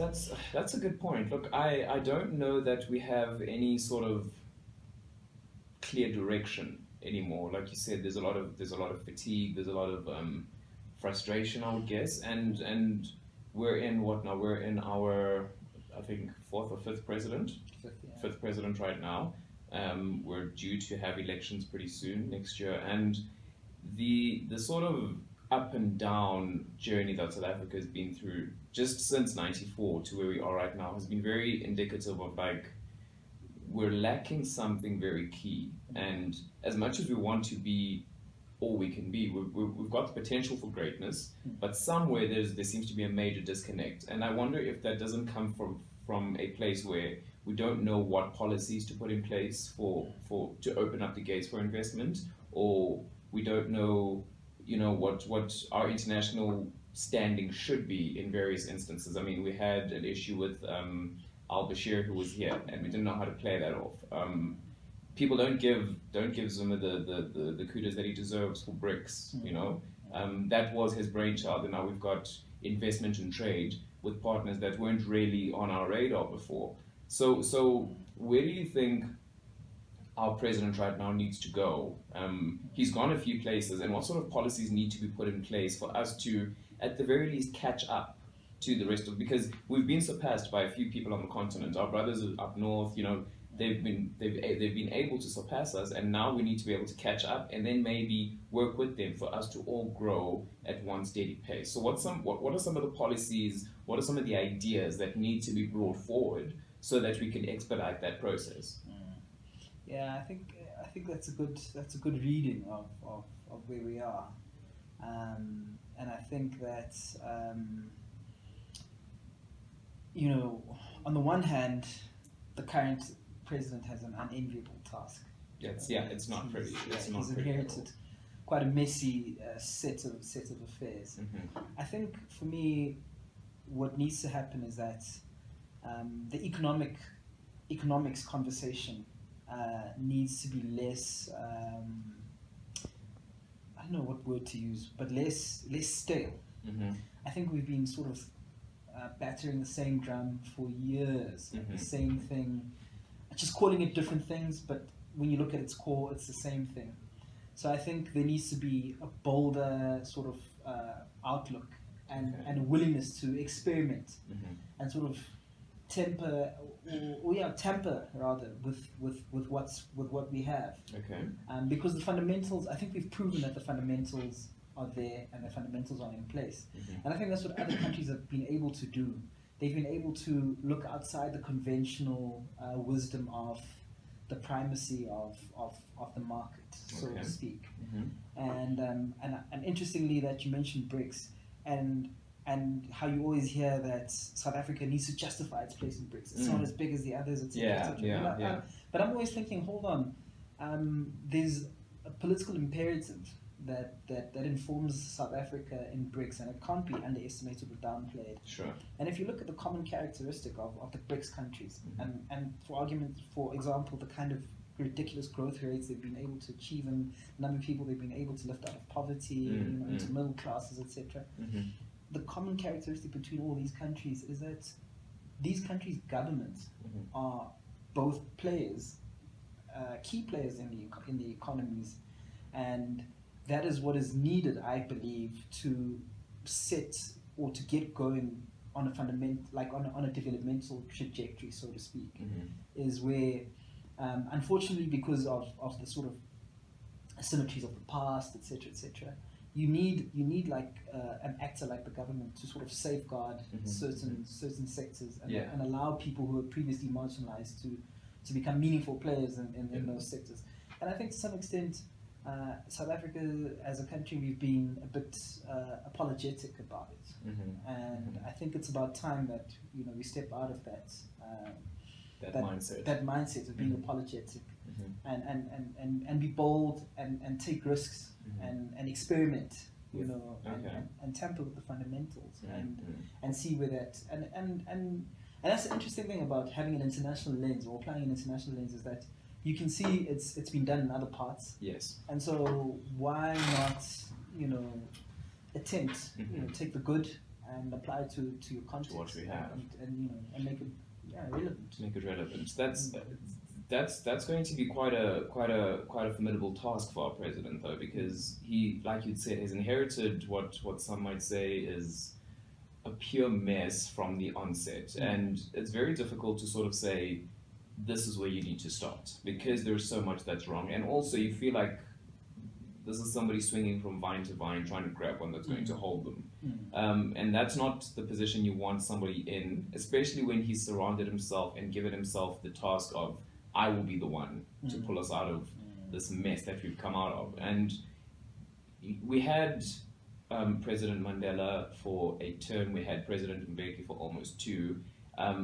that's a good point. Look, I don't know that we have any sort of clear direction anymore. Like you said, there's a lot of fatigue. There's a lot of frustration, I would guess. And we're in what now? We're in our, I think, fourth or fifth president. Fifth president right now. We're due to have elections pretty soon next year, and the sort of up and down journey that South Africa has been through just since '94 to where we are right now has been very indicative of like we're lacking something very key. And as much as we want to be all we can be, we've got the potential for greatness, but somewhere there seems to be a major disconnect. And I wonder if that doesn't come from a place where we don't know what policies to put in place for to open up the gates for investment, or we don't know, what our international standing should be in various instances. I mean, we had an issue with Al Bashir, who was here, and we didn't know how to play that off. People don't give Zuma the kudos that he deserves for BRICS. That was his brainchild, and now we've got investment and trade with partners that weren't really on our radar before. So where do you think our president right now needs to go? He's gone a few places, and what sort of policies need to be put in place for us to, at the very least, catch up to the rest of, because we've been surpassed by a few people on the continent. Our brothers up north, they've been able to surpass us, and now we need to be able to catch up and then maybe work with them for us to all grow at one steady pace. So what are some of the policies, what are some of the ideas that need to be brought forward so that we can expedite that process? Yeah, I think that's a good reading of where we are, and I think that on the one hand, the current president has an unenviable task. It's not pretty. He's inherited quite a messy set of affairs. Mm-hmm. I think for me, what needs to happen is that the economics conversation needs to be less. I don't know what word to use, but less stale. Mm-hmm. I think we've been sort of battering the same drum for years, Mm-hmm. the same thing, just calling it different things, but when you look at its core, it's the same thing. So I think there needs to be a bolder sort of outlook and a willingness to experiment Mm-hmm. and sort of tamper rather with what we have. Okay. Because the fundamentals, I think we've proven that the fundamentals are there and the fundamentals are in place. Mm-hmm. And I think that's what other countries have been able to do. They've been able to look outside the conventional wisdom of the primacy of the market, so to speak. Mm-hmm. And interestingly that you mentioned BRICS and how you always hear that South Africa needs to justify its place in BRICS. It's not as big as the others, etc. But I'm always thinking, hold on, there's a political imperative that informs South Africa in BRICS, and it can't be underestimated or downplayed. Sure. And if you look at the common characteristic of the BRICS countries, Mm-hmm. and for example, the kind of ridiculous growth rates they've been able to achieve and the number of people they've been able to lift out of poverty, into middle classes, etc. Mm-hmm. The common characteristic between all these countries is that these countries' governments Mm-hmm. are both players, key players in the economies, and that is what is needed, I believe, to set or to get going on a developmental trajectory, so to speak. Mm-hmm. Is where, unfortunately, because of the sort of asymmetries of the past, etc., you need like an actor like the government to sort of safeguard Mm-hmm. certain sectors and allow people who were previously marginalized to become meaningful players in those sectors. And I think to some extent, South Africa as a country, we've been a bit apologetic about it. Mm-hmm. And Mm-hmm. I think it's about time that we step out of that mindset of being Mm-hmm. apologetic Mm-hmm. and be bold and take risks Mm-hmm. and experiment, Okay. and tamper with the fundamentals Mm-hmm. and see where that and that's the interesting thing about having an international lens or applying an international lens is that you can see it's been done in other parts. Yes. And so why not, attempt, Mm-hmm. take the good and apply it to your context. To what we have. And make it relevant. Make it relevant. That's going to be quite a formidable task for our president, though, because he, like you'd said, has inherited what some might say is a pure mess from the onset, and it's very difficult to sort of say this is where you need to start because there's so much that's wrong, and also you feel like this is somebody swinging from vine to vine trying to grab one that's going to hold them. And that's not the position you want somebody in, especially when he's surrounded himself and given himself the task of, I will be the one to pull us out of this mess that we've come out of. And we had President Mandela for a term, we had President Mbeki for almost 2.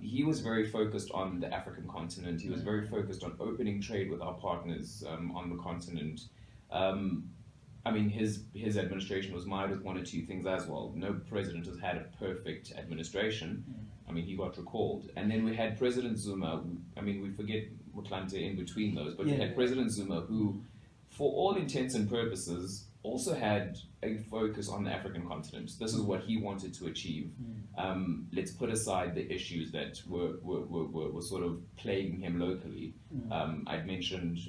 He was very focused on the African continent. He was very focused on opening trade with our partners on the continent. I mean, his administration was mired with 1 or 2 things as well. No president has had a perfect administration. I mean, he got recalled. And then we had President Zuma. I mean, we forget Motlanthe in between those, but we had President Zuma who, for all intents and purposes, also had a focus on the African continent. This is what he wanted to achieve. Let's put aside the issues that were sort of plaguing him locally. I'd mentioned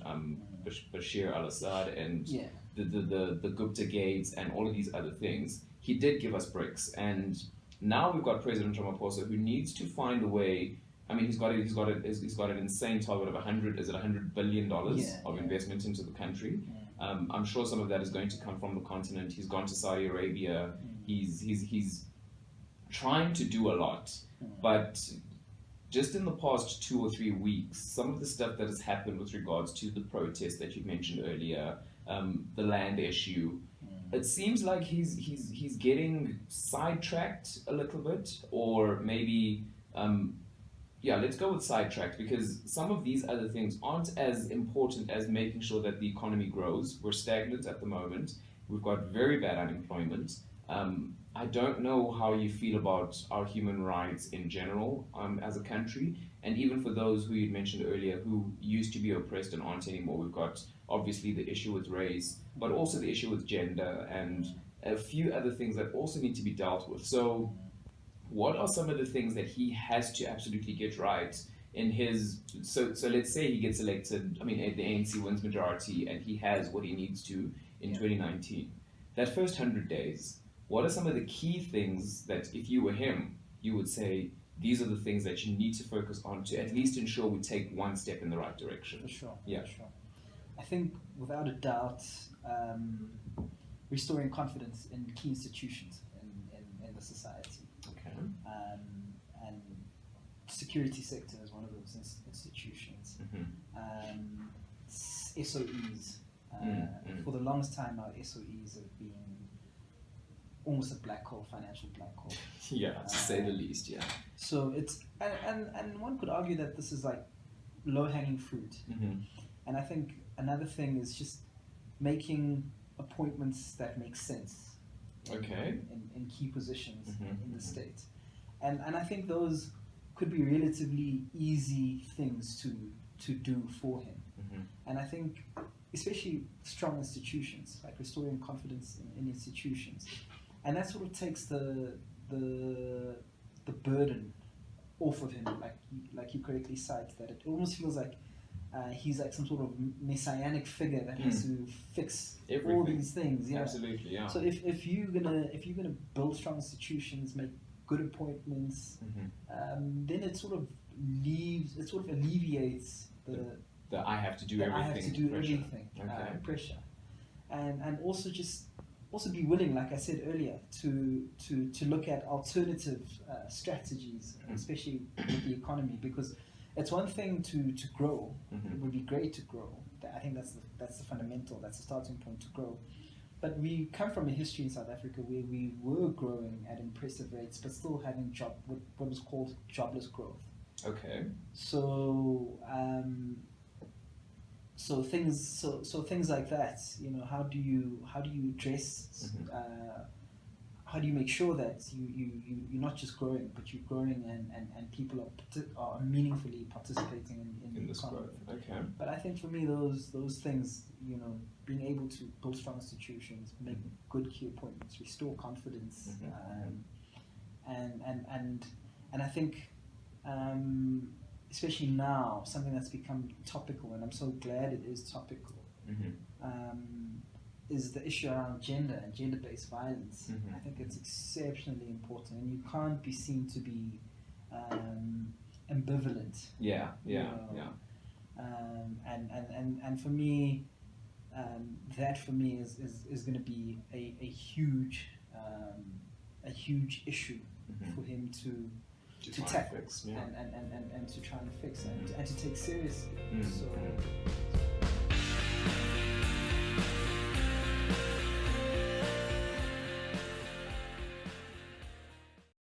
Bashir al-Assad and the Gupta Gates and all of these other things. He did give us BRICS, and now we've got President Ramaphosa who needs to find a way. I mean, he's got an insane target of $100 billion of investment into the country. I'm sure some of that is going to come from the continent. He's gone to Saudi Arabia. He's trying to do a lot, but just in the past 2 or 3 weeks, some of the stuff that has happened with regards to the protest that you mentioned earlier, the land issue, it seems like he's getting sidetracked a little bit, or maybe. Let's go with sidetracked, because some of these other things aren't as important as making sure that the economy grows. We're stagnant at the moment. We've got very bad unemployment. I don't know how you feel about our human rights in general as a country, and even for those who you mentioned earlier who used to be oppressed and aren't anymore. We've got obviously the issue with race, but also the issue with gender and a few other things that also need to be dealt with. So what are some of the things that he has to absolutely get right in his, so let's say he gets elected, I mean, the ANC wins majority and he has what he needs to in 2019. That first 100 days, what are some of the key things that if you were him, you would say, these are the things that you need to focus on to at least ensure we take one step in the right direction? For sure. Yeah. For sure. I think without a doubt, restoring confidence in key institutions in the society. Okay. And security sector is one of those institutions. SOEs. For the longest time, our SOEs have been almost a black hole, financial black hole. Yeah, to say the least, yeah. So it's, and one could argue that this is like low-hanging fruit. And I think another thing is just making appointments that make sense. Okay. In key positions in the state. And I think those could be relatively easy things to do for him. And I think especially strong institutions, like restoring confidence in institutions. And that sort of takes the burden off of him, like you correctly cite, that it almost feels like he's like some sort of messianic figure that has to fix everything. All these things. Yeah. Absolutely, yeah. So if you're gonna build strong institutions, make good appointments, then it sort of alleviates the I have to do everything. I have to do pressure. everything. Okay. Pressure, and also be willing, like I said earlier, to look at alternative strategies, especially with the economy, because it's one thing to grow. It would be great to grow. I think that's the fundamental. That's the starting point to grow. But we come from a history in South Africa where we were growing at impressive rates, but still having what was called jobless growth. Okay. So things like that. You know, how do you address? How do you make sure that you're not just growing, but you're growing and people are meaningfully participating in the economy? Growth. Okay. But I think for me, those things, you know, being able to build strong institutions, make good key appointments, restore confidence, and I think, especially now, something that's become topical, and I'm so glad it is topical, is the issue around gender and gender-based violence. I think it's exceptionally important, and you can't be seen to be ambivalent. And for me, that for me is going to be a huge issue for him to tackle and to try and fix and to take seriously. So